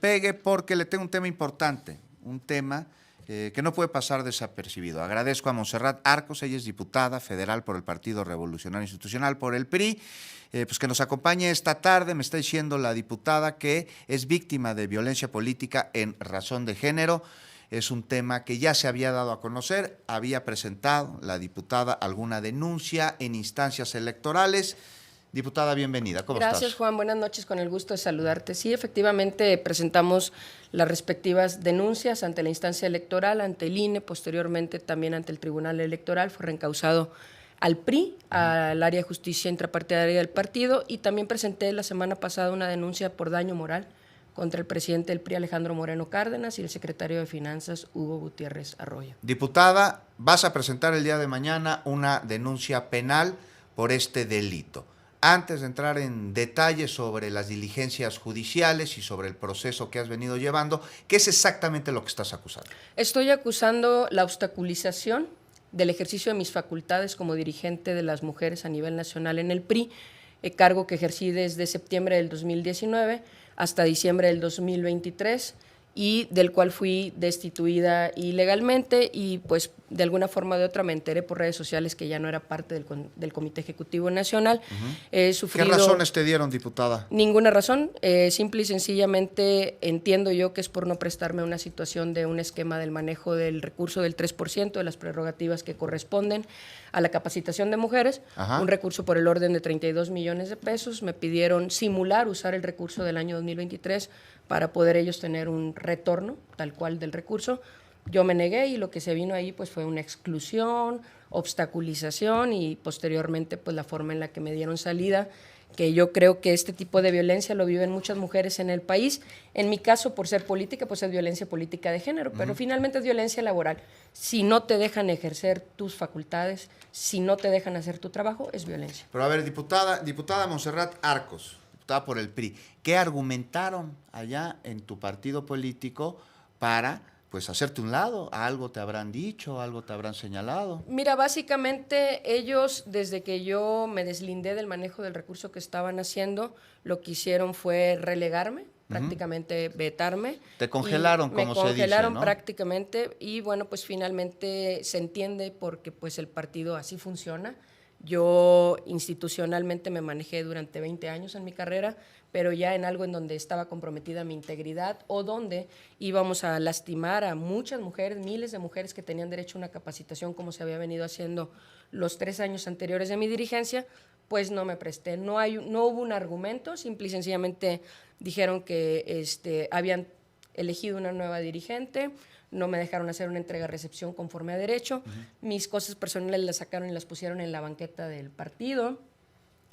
despegue porque le tengo un tema importante, un tema que no puede pasar desapercibido. Agradezco a Montserrat Arcos, ella es diputada federal por el Partido Revolucionario Institucional, por el PRI, pues que nos acompañe esta tarde. Me está diciendo la diputada que es víctima de violencia política en razón de género. Es un tema que ya se había dado a conocer, había presentado la diputada alguna denuncia en instancias electorales. Diputada, bienvenida. ¿Cómo estás? Gracias, Juan. Buenas noches, con el gusto de saludarte. Sí, efectivamente, presentamos las respectivas denuncias ante la instancia electoral, ante el INE, posteriormente también ante el Tribunal Electoral. Fue reencausado al PRI, al área de justicia intrapartidaria del partido, y también presenté la semana pasada una denuncia por daño moral contra el presidente del PRI, Alejandro Moreno Cárdenas, y el secretario de Finanzas, Hugo Gutiérrez Arroyo. Diputada, vas a presentar el día de mañana una denuncia penal por este delito. Antes de entrar en detalles sobre las diligencias judiciales y sobre el proceso que has venido llevando, ¿qué es exactamente lo que estás acusando? Estoy acusando la obstaculización del ejercicio de mis facultades como dirigente de las mujeres a nivel nacional en el PRI, cargo que ejercí desde septiembre del 2019 hasta diciembre del 2023, y del cual fui destituida ilegalmente, y pues de alguna forma o de otra me enteré por redes sociales que ya no era parte del Comité Ejecutivo Nacional. ¿Qué razones te dieron, diputada? Ninguna razón, simple y sencillamente entiendo yo que es por no prestarme a una situación de un esquema del manejo del recurso del 3% de las prerrogativas que corresponden a la capacitación de mujeres. Un recurso por el orden de 32 millones de pesos. Me pidieron simular usar el recurso del año 2023 para poder ellos tener un retorno tal cual del recurso. Yo me negué, y lo que se vino ahí pues fue una exclusión, obstaculización, y posteriormente pues la forma en la que me dieron salida, que yo creo que este tipo de violencia lo viven muchas mujeres en el país. En mi caso, por ser política, pues es violencia política de género, pero finalmente es violencia laboral. Si no te dejan ejercer tus facultades, si no te dejan hacer tu trabajo, es violencia. Pero a ver, diputada Montserrat Arcos, diputada por el PRI, ¿qué argumentaron allá en tu partido político para pues hacerte un lado? ¿Algo te habrán dicho, algo te habrán señalado? Mira, básicamente ellos, desde que yo me deslindé del manejo del recurso que estaban haciendo, lo que hicieron fue relegarme, prácticamente vetarme. Te congelaron, como se dice, ¿no? Me congelaron prácticamente, y bueno, pues finalmente se entiende porque pues el partido así funciona. Yo institucionalmente me manejé durante 20 años en mi carrera, pero ya en algo en donde estaba comprometida mi integridad, o donde íbamos a lastimar a muchas mujeres, miles de mujeres que tenían derecho a una capacitación como se había venido haciendo los 3 años anteriores de mi dirigencia, pues no me presté. No hubo un argumento, simple y sencillamente dijeron que habían elegido una nueva dirigente, no me dejaron hacer una entrega-recepción conforme a derecho, mis cosas personales las sacaron y las pusieron en la banqueta del partido.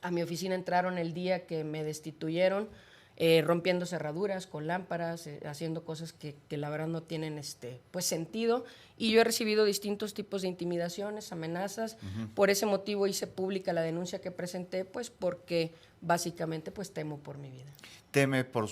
A mi oficina entraron el día que me destituyeron, rompiendo cerraduras con lámparas, haciendo cosas que la verdad no tienen pues sentido, y yo he recibido distintos tipos de intimidaciones, amenazas. Por ese motivo hice pública la denuncia que presenté, pues porque básicamente pues temo por mi vida. Teme por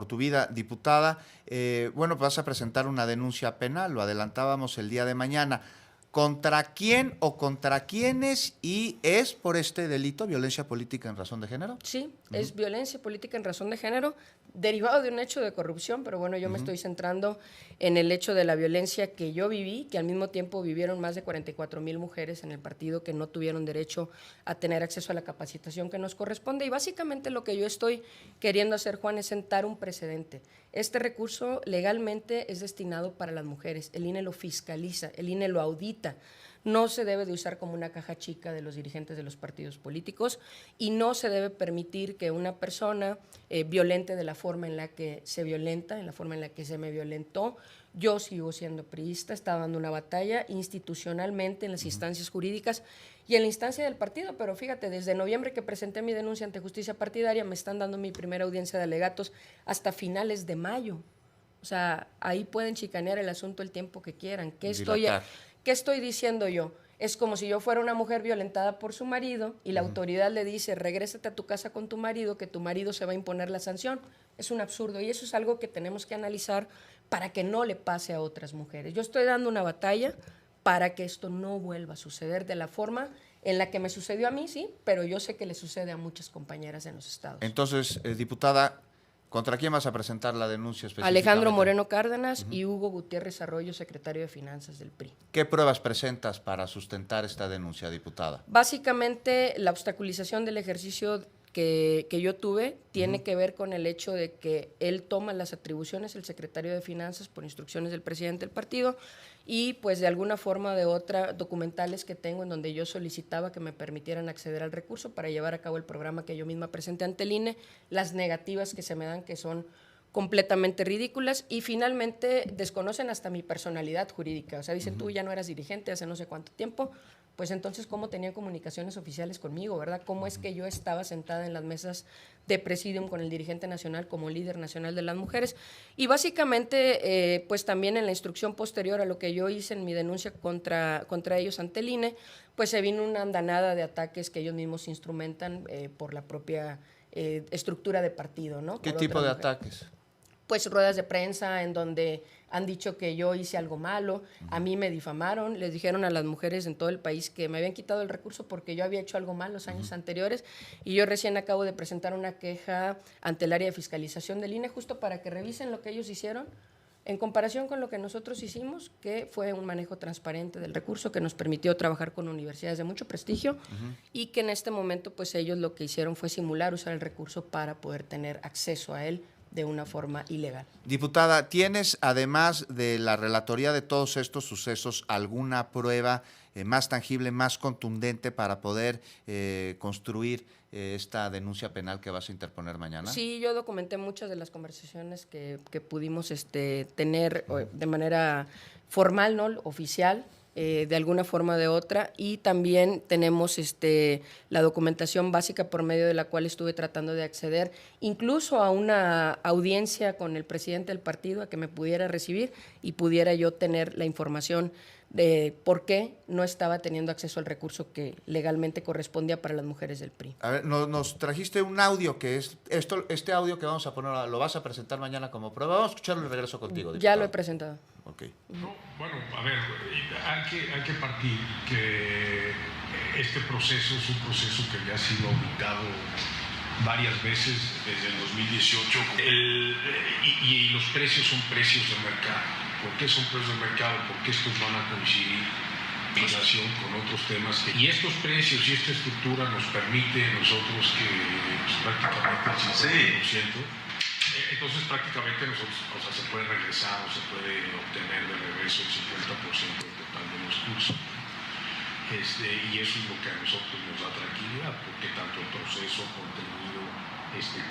tu vida, diputada. Bueno, vas a presentar una denuncia penal, lo adelantábamos el día de mañana. ¿Contra quién o contra quiénes? ¿Y es por este delito, violencia política en razón de género? Sí, es violencia política en razón de género, derivado de un hecho de corrupción, pero bueno, yo me estoy centrando en el hecho de la violencia que yo viví, que al mismo tiempo vivieron más de 44,000 mujeres en el partido que no tuvieron derecho a tener acceso a la capacitación que nos corresponde. Y básicamente lo que yo estoy queriendo hacer, Juan, es sentar un precedente. Este recurso legalmente es destinado para las mujeres, el INE lo fiscaliza, el INE lo audita. No se debe de usar como una caja chica de los dirigentes de los partidos políticos, y no se debe permitir que una persona violente de la forma en la que se violenta, en la forma en la que se me violentó. Yo sigo siendo priista, está dando una batalla institucionalmente en las instancias jurídicas y en la instancia del partido, pero fíjate, desde noviembre que presenté mi denuncia ante justicia partidaria, me están dando mi primera audiencia de alegatos hasta finales de mayo. O sea, ahí pueden chicanear el asunto el tiempo que quieran. ¿Qué estoy diciendo yo? Es como si yo fuera una mujer violentada por su marido y la autoridad le dice, regrésate a tu casa con tu marido, que tu marido se va a imponer la sanción. Es un absurdo, y eso es algo que tenemos que analizar para que no le pase a otras mujeres. Yo estoy dando una batalla para que esto no vuelva a suceder de la forma en la que me sucedió a mí, sí, pero yo sé que le sucede a muchas compañeras en los estados. Entonces, diputada, ¿Contra quién vas a presentar la denuncia específicamente? Alejandro Moreno Cárdenas y Hugo Gutiérrez Arroyo, secretario de Finanzas del PRI. ¿Qué pruebas presentas para sustentar esta denuncia, diputada? Básicamente, la obstaculización del ejercicio que yo tuve tiene que ver con el hecho de que él toma las atribuciones, el secretario de Finanzas, por instrucciones del presidente del partido, y pues de alguna forma o de otra, documentales que tengo en donde yo solicitaba que me permitieran acceder al recurso para llevar a cabo el programa que yo misma presenté ante el INE, las negativas que se me dan, que son completamente ridículas, y finalmente desconocen hasta mi personalidad jurídica. O sea, dicen, tú ya no eras dirigente hace no sé cuánto tiempo, pues entonces, ¿cómo tenían comunicaciones oficiales conmigo, verdad? ¿Cómo es que yo estaba sentada en las mesas de presidium con el dirigente nacional como líder nacional de las mujeres? Y básicamente, pues también en la instrucción posterior a lo que yo hice en mi denuncia contra ellos ante el INE, pues se vino una andanada de ataques que ellos mismos instrumentan por la propia estructura de partido, ¿no? ¿Qué tipo de ataques? Pues ruedas de prensa en donde han dicho que yo hice algo malo, a mí me difamaron, les dijeron a las mujeres en todo el país que me habían quitado el recurso porque yo había hecho algo mal los años anteriores, y yo recién acabo de presentar una queja ante el área de fiscalización del INE justo para que revisen lo que ellos hicieron en comparación con lo que nosotros hicimos, que fue un manejo transparente del recurso que nos permitió trabajar con universidades de mucho prestigio y que en este momento pues ellos lo que hicieron fue simular usar el recurso para poder tener acceso a él de una forma ilegal. Diputada, ¿tienes, además de la relatoría de todos estos sucesos, alguna prueba más tangible, más contundente para poder construir esta denuncia penal que vas a interponer mañana? Sí, yo documenté muchas de las conversaciones que pudimos tener de manera formal, ¿no? Oficial, de alguna forma o de otra, y también tenemos la documentación básica por medio de la cual estuve tratando de acceder incluso a una audiencia con el presidente del partido, a que me pudiera recibir y pudiera yo tener la información de por qué no estaba teniendo acceso al recurso que legalmente correspondía para las mujeres del PRI. A ver, nos trajiste un audio que es este audio que vamos a poner, lo vas a presentar mañana como prueba. Vamos a escucharlo y regreso contigo, diputado. Ya lo he presentado. Okay. No, bueno, a ver, hay que partir que este proceso es un proceso que ya ha sido auditado varias veces desde el 2018 y los precios son precios de mercado. ¿Por qué son precios de mercado? Porque estos van a coincidir en relación con otros temas. Y estos precios y esta estructura nos permite a nosotros que pues, prácticamente el 50%. Entonces prácticamente nosotros, o sea, se puede regresar o se puede obtener de regreso el 50% del total de los cursos. Y eso es lo que a nosotros nos da tranquilidad, porque tanto el proceso, contenido,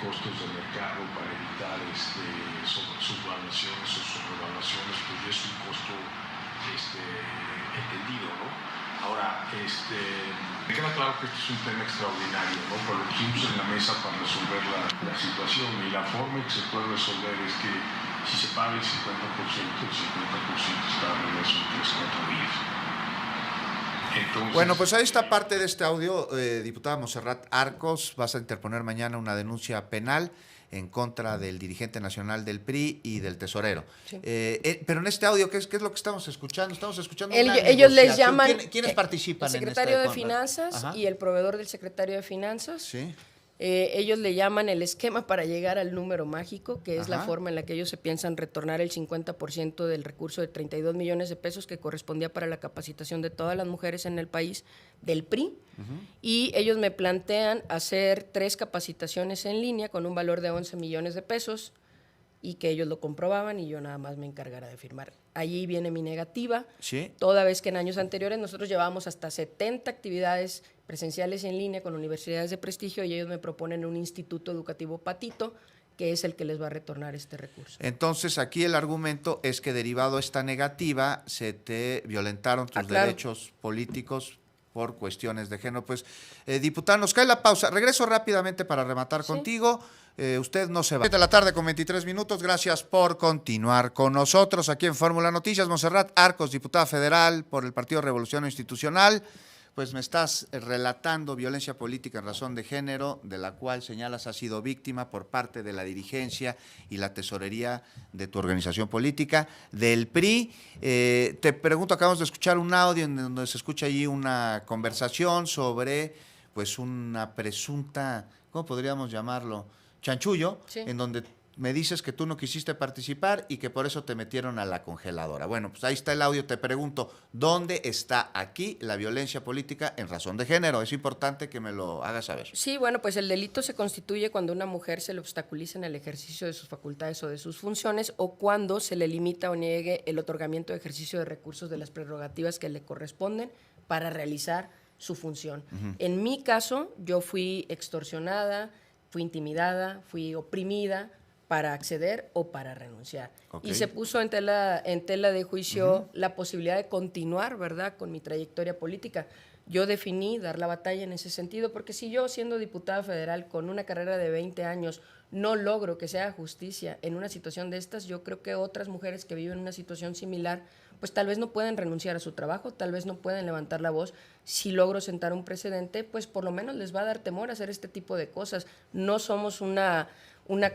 costos de mercado para evitar subvaluaciones o sobrevaluaciones, pues es un costo entendido, ¿no? Ahora, me queda claro que este es un tema extraordinario, ¿no? Pero lo pusimos en la mesa para resolver la situación, y la forma en que se puede resolver es que si se paga el 50%, el 50% está de regreso en 3-4 días. Entonces, bueno, pues ahí está parte de este audio. Diputada Montserrat Arcos, vas a interponer mañana una denuncia penal en contra del dirigente nacional del PRI y del tesorero. Sí. Pero en este audio, ¿qué es lo que estamos escuchando? Estamos escuchando ellos les llaman... ¿Quiénes participan en esta? El secretario de Finanzas y el proveedor del secretario de Finanzas. Sí. Ellos le llaman el esquema para llegar al número mágico, que es la forma en la que ellos se piensan retornar el 50% del recurso de 32 millones de pesos que correspondía para la capacitación de todas las mujeres en el país del PRI. Y ellos me plantean hacer 3 capacitaciones en línea con un valor de 11 millones de pesos y que ellos lo comprobaban y yo nada más me encargara de firmar. Allí viene mi negativa, ¿sí? Toda vez que en años anteriores nosotros llevábamos hasta 70 actividades presenciales en línea con universidades de prestigio y ellos me proponen un instituto educativo patito, que es el que les va a retornar este recurso. Entonces, aquí el argumento es que derivado de esta negativa se te violentaron tus derechos políticos por cuestiones de género. Pues, diputada, nos cae la pausa. Regreso rápidamente para rematar contigo. Usted no se va. 7 de la tarde con 23 minutos. Gracias por continuar con nosotros aquí en Fórmula Noticias. Montserrat Arcos, diputada federal por el Partido Revolución Institucional. Pues me estás relatando violencia política en razón de género, de la cual señalas ha sido víctima por parte de la dirigencia y la tesorería de tu organización política, del PRI. Te pregunto, acabamos de escuchar un audio en donde se escucha allí una conversación sobre pues una presunta, ¿cómo podríamos llamarlo? Chanchullo, en donde me dices que tú no quisiste participar y que por eso te metieron a la congeladora. Bueno, pues ahí está el audio. Te pregunto, ¿dónde está aquí la violencia política en razón de género? Es importante que me lo hagas saber. Sí, bueno, pues el delito se constituye cuando a una mujer se le obstaculiza en el ejercicio de sus facultades o de sus funciones, o cuando se le limita o niegue el otorgamiento de ejercicio de recursos de las prerrogativas que le corresponden para realizar su función. En mi caso, yo fui extorsionada, fui intimidada, fui oprimida para acceder o para renunciar. Okay. Y se puso en tela de juicio la posibilidad de continuar, ¿verdad?, con mi trayectoria política. Yo definí dar la batalla en ese sentido, porque si yo, siendo diputada federal con una carrera de 20 años, no logro que se haga justicia en una situación de estas, yo creo que otras mujeres que viven una situación similar, pues tal vez no pueden renunciar a su trabajo, tal vez no pueden levantar la voz. Si logro sentar un precedente, pues por lo menos les va a dar temor a hacer este tipo de cosas. No somos una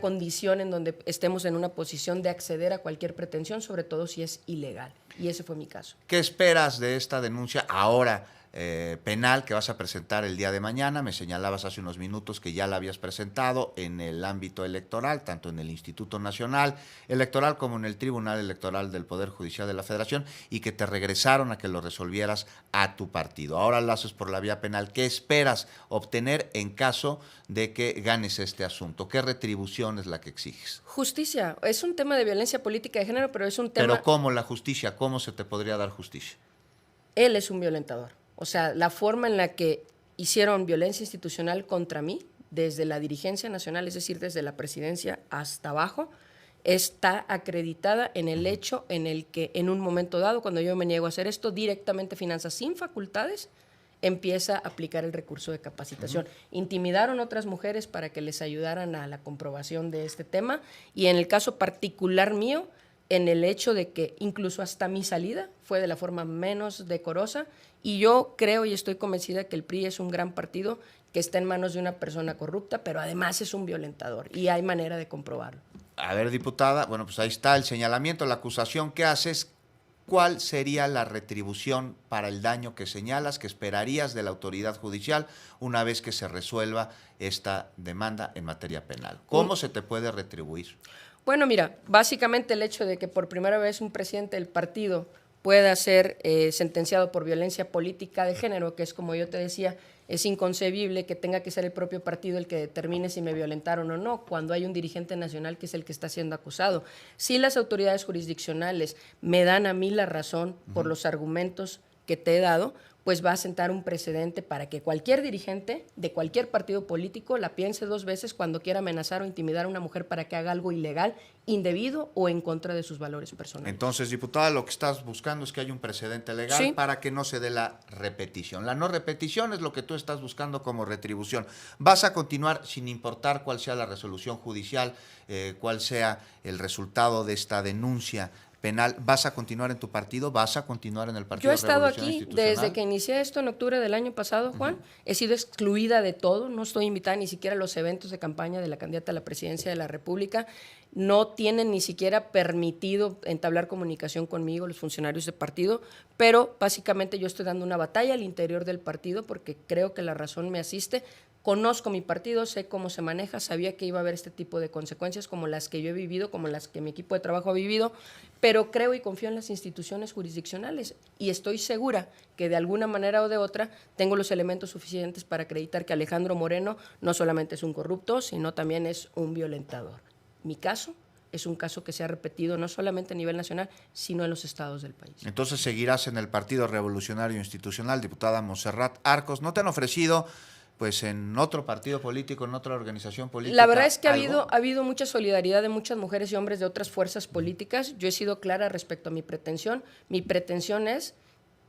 condición en donde estemos en una posición de acceder a cualquier pretensión, sobre todo si es ilegal. Y ese fue mi caso. ¿Qué esperas de esta denuncia ahora penal que vas a presentar el día de mañana? Me señalabas hace unos minutos que ya la habías presentado en el ámbito electoral, tanto en el Instituto Nacional Electoral como en el Tribunal Electoral del Poder Judicial de la Federación, y que te regresaron a que lo resolvieras a tu partido. Ahora lo haces por la vía penal. ¿Qué esperas obtener en caso de que ganes este asunto? ¿Qué retribución es la que exiges? Justicia. Es un tema de violencia política de género, pero es un tema... Pero ¿cómo la justicia? ¿Cómo se te podría dar justicia? Él es un violentador. O sea, la forma en la que hicieron violencia institucional contra mí, desde la dirigencia nacional, es decir, desde la presidencia hasta abajo, está acreditada en el hecho en el que en un momento dado, cuando yo me niego a hacer esto, directamente Finanzas, sin facultades, empieza a aplicar el recurso de capacitación. Intimidaron a otras mujeres para que les ayudaran a la comprobación de este tema, y en el caso particular mío, en el hecho de que incluso hasta mi salida fue de la forma menos decorosa, y yo creo y estoy convencida que el PRI es un gran partido que está en manos de una persona corrupta, pero además es un violentador, y hay manera de comprobarlo. A ver, diputada, bueno, pues ahí está el señalamiento, la acusación que haces. ¿Cuál sería la retribución para el daño que señalas, que esperarías de la autoridad judicial una vez que se resuelva esta demanda en materia penal? ¿Cómo se te puede retribuir? Bueno, mira, básicamente el hecho de que por primera vez un presidente del partido pueda ser sentenciado por violencia política de género, que es, como yo te decía, es inconcebible que tenga que ser el propio partido el que determine si me violentaron o no, cuando hay un dirigente nacional que es el que está siendo acusado. Si las autoridades jurisdiccionales me dan a mí la razón por los argumentos que te he dado, pues va a sentar un precedente para que cualquier dirigente de cualquier partido político la piense dos veces cuando quiera amenazar o intimidar a una mujer para que haga algo ilegal, indebido o en contra de sus valores personales. Entonces, diputada, lo que estás buscando es que haya un precedente legal para que no se dé la repetición. La no repetición es lo que tú estás buscando como retribución. ¿Vas a continuar sin importar cuál sea la resolución judicial, cuál sea el resultado de esta denuncia penal? ¿Vas a continuar en tu partido? ¿Vas a continuar en el Partido Yo he estado Revolución aquí Institucional? desde que inicié esto en octubre del año pasado, Juan. He sido excluida de todo, no estoy invitada ni siquiera a los eventos de campaña de la candidata a la presidencia de la República. No tienen ni siquiera permitido entablar comunicación conmigo los funcionarios del partido, pero básicamente yo estoy dando una batalla al interior del partido porque creo que la razón me asiste. Conozco mi partido, sé cómo se maneja, sabía que iba a haber este tipo de consecuencias como las que yo he vivido, como las que mi equipo de trabajo ha vivido, pero creo y confío en las instituciones jurisdiccionales y estoy segura que de alguna manera o de otra tengo los elementos suficientes para acreditar que Alejandro Moreno no solamente es un corrupto, sino también es un violentador. Mi caso es un caso que se ha repetido no solamente a nivel nacional, sino en los estados del país. Entonces seguirás en el Partido Revolucionario Institucional, diputada Montserrat Arcos. ¿No te han ofrecido, pues, en otro partido político, en otra organización política? La verdad es que ha algo? habido mucha solidaridad de muchas mujeres y hombres de otras fuerzas políticas. Yo he sido clara respecto a mi pretensión. Mi pretensión es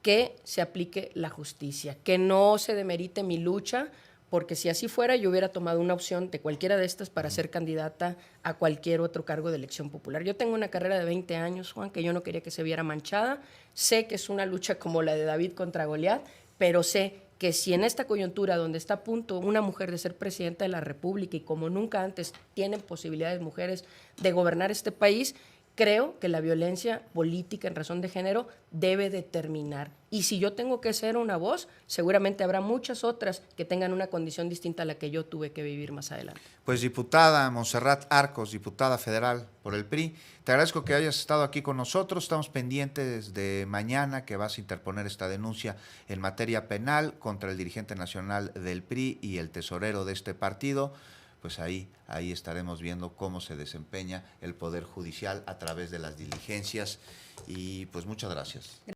que se aplique la justicia, que no se demerite mi lucha, porque si así fuera yo hubiera tomado una opción de cualquiera de estas para ser candidata a cualquier otro cargo de elección popular. Yo tengo una carrera de 20 años, Juan, que yo no quería que se viera manchada. Sé que es una lucha como la de David contra Goliat, pero sé que si en esta coyuntura donde está a punto una mujer de ser presidenta de la República y como nunca antes tienen posibilidades mujeres de gobernar este país, creo que la violencia política en razón de género debe de terminar. Y si yo tengo que ser una voz, seguramente habrá muchas otras que tengan una condición distinta a la que yo tuve que vivir más adelante. Pues diputada Montserrat Arcos, diputada federal por el PRI, te agradezco que hayas estado aquí con nosotros. Estamos pendientes de mañana que vas a interponer esta denuncia en materia penal contra el dirigente nacional del PRI y el tesorero de este partido. Pues ahí estaremos viendo cómo se desempeña el Poder Judicial a través de las diligencias y pues muchas gracias.